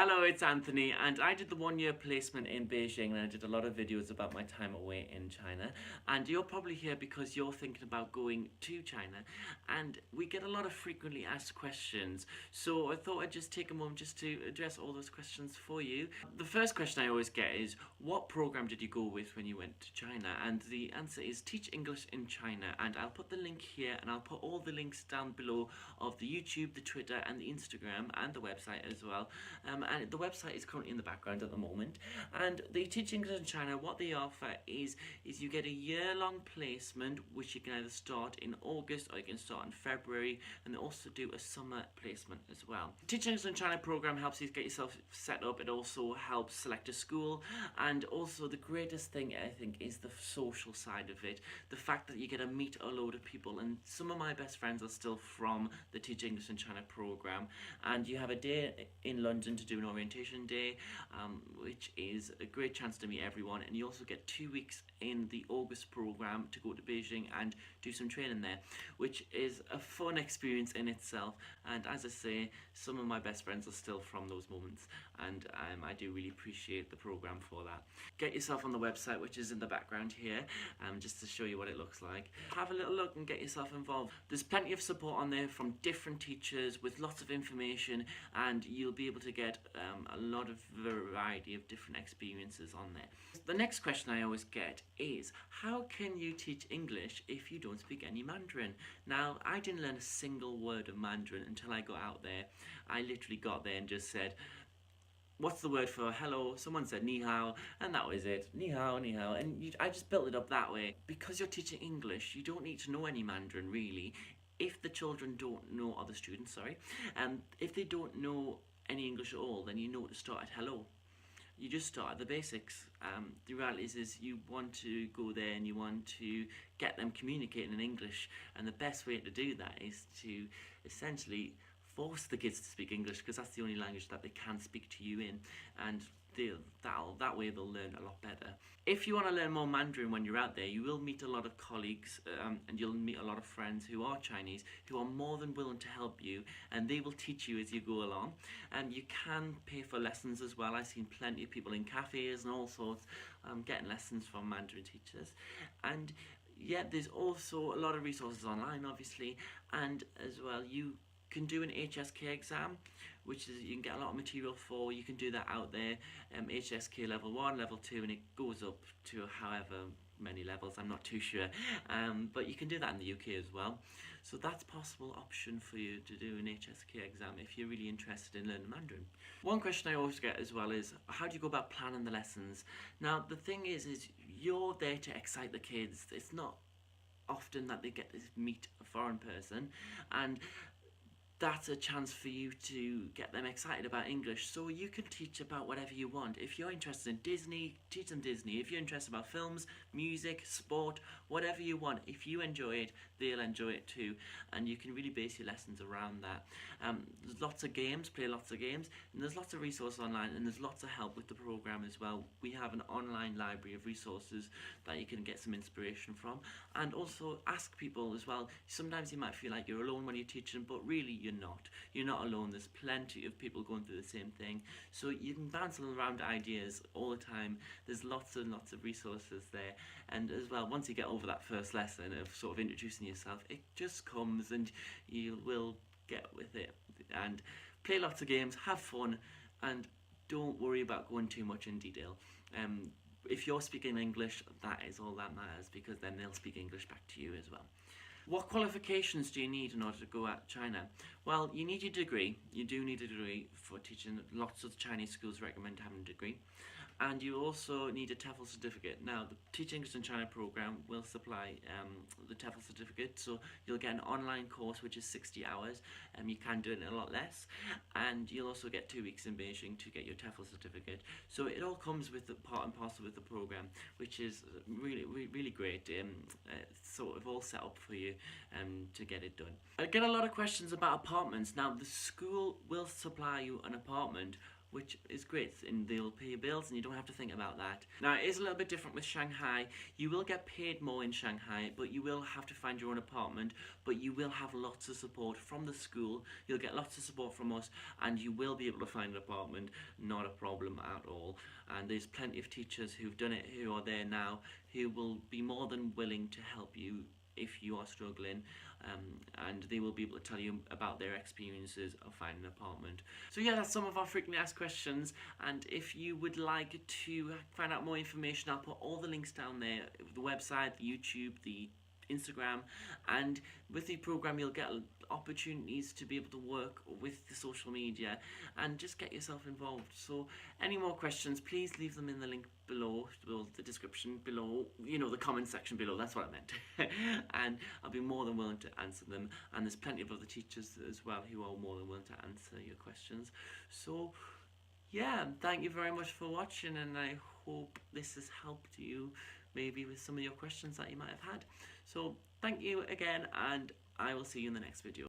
Hello, it's Anthony, and I did the one-year placement in Beijing, and I did a lot of videos about my time away in China. And you're probably here because you're thinking about going to China, and we get a lot of frequently asked questions. So I thought I'd just take a moment just to address all those questions for you. The first question I always get is, what program did you go with when you went to China? And the answer is Teach English in China, and I'll put the link here, and I'll put all the links down below of the YouTube, the Twitter, and the Instagram, and the website as well. And the website is currently in the background at the moment. And the Teach English in China, what they offer is you get a year-long placement, which you can either start in August or you can start in February, and they also do a summer placement as well. Teach English in China program helps you get yourself set up. It also helps select a school, and also the greatest thing I think is the social side of it. The fact that you get to meet a load of people, and some of my best friends are still from the Teach English in China program, and you have a day in London to do an orientation day, which is a great chance to meet everyone, and you also get 2 weeks in the August program to go to Beijing and do some training there, which is a fun experience in itself. And as I say, some of my best friends are still from those moments, and I do really appreciate the program for that. Get yourself on the website, which is in the background here, just to show you what it looks like. Have a little look and get yourself involved. There's plenty of support on there from different teachers with lots of information, and you'll be able to get a lot of variety of different experiences on there. The next question I always get is, how can you teach English if you don't speak any Mandarin? Now, I didn't learn a single word of Mandarin until I got out there. I literally got there and just said, what's the word for hello? Someone said ni hao, and that was it. Ni hao, ni hao. And I just built it up that way. Because you're teaching English, you don't need to know any Mandarin, really. If the children don't know, or the students, sorry, if they don't know any English at all, then you know to start at hello. You just start at the basics. The reality is you want to go there and you want to get them communicating in English, and the best way to do that is to essentially force the kids to speak English, because that's the only language that they can speak to you in, and that way they'll learn a lot better. If you want to learn more Mandarin when you're out there, you will meet a lot of colleagues, and you'll meet a lot of friends who are Chinese, who are more than willing to help you, and they will teach you as you go along. And you can pay for lessons as well. I've seen plenty of people in cafes and all sorts getting lessons from Mandarin teachers. And yeah, there's also a lot of resources online, obviously, and as well you can do an HSK exam, which is you can get a lot of material for. You can do that out there, HSK level 1, level 2, and it goes up to however many levels, I'm not too sure, but you can do that in the UK as well. So that's a possible option for you to do an HSK exam if you're really interested in learning Mandarin. One question I always get as well is, how do you go about planning the lessons? Now the thing is you're there to excite the kids. It's not often that they get to meet a foreign person, and that's a chance for you to get them excited about English. So you can teach about whatever you want. If you're interested in Disney, teach them Disney. If you're interested about films, music, sport, whatever you want, if you enjoy it, they'll enjoy it too. And you can really base your lessons around that. There's lots of games, play lots of games, and there's lots of resources online, and there's lots of help with the program as well. We have an online library of resources that you can get some inspiration from, and also ask people as well. Sometimes you might feel like you're alone when you're teaching, but really you're not alone. There's plenty of people going through the same thing, so you can bounce around ideas all the time. There's lots and lots of resources there, and as well, once you get over that first lesson of sort of introducing yourself, it just comes and you will get with it. And play lots of games, have fun, and don't worry about going too much in detail. If you're speaking English, that is all that matters, because then they'll speak English back to you as well. What qualifications do you need in order to go at China? Well, you need your degree. You do need a degree for teaching. Lots of Chinese schools recommend having a degree. And you also need a TEFL certificate. Now, the Teach English in China program will supply the TEFL certificate, so you'll get an online course which is 60 hours, and you can do it in a lot less, and you'll also get 2 weeks in Beijing to get your TEFL certificate. So it all comes with the part and parcel with the program, which is really great. Sort of all set up for you to get it done. I get a lot of questions about apartments. Now, the school will supply you an apartment which is great, and they'll pay your bills and you don't have to think about that. Now, it is a little bit different with Shanghai. You will get paid more in Shanghai, but you will have to find your own apartment, but you will have lots of support from the school. You'll get lots of support from us, and you will be able to find an apartment, not a problem at all. And there's plenty of teachers who've done it, who are there now, who will be more than willing to help you if you are struggling, and they will be able to tell you about their experiences of finding an apartment. So yeah, that's some of our frequently asked questions, and if you would like to find out more information, I'll put all the links down there, the website, the YouTube, the Instagram, and with the program you'll get opportunities to be able to work with the social media and just get yourself involved. So any more questions, please leave them in the link below, the description below, the comment section below, that's what I meant. And I'll be more than willing to answer them, and there's plenty of other teachers as well who are more than willing to answer your questions. So yeah, thank you very much for watching, and I hope this has helped you maybe with some of your questions that you might have had. So thank you again, and I will see you in the next video.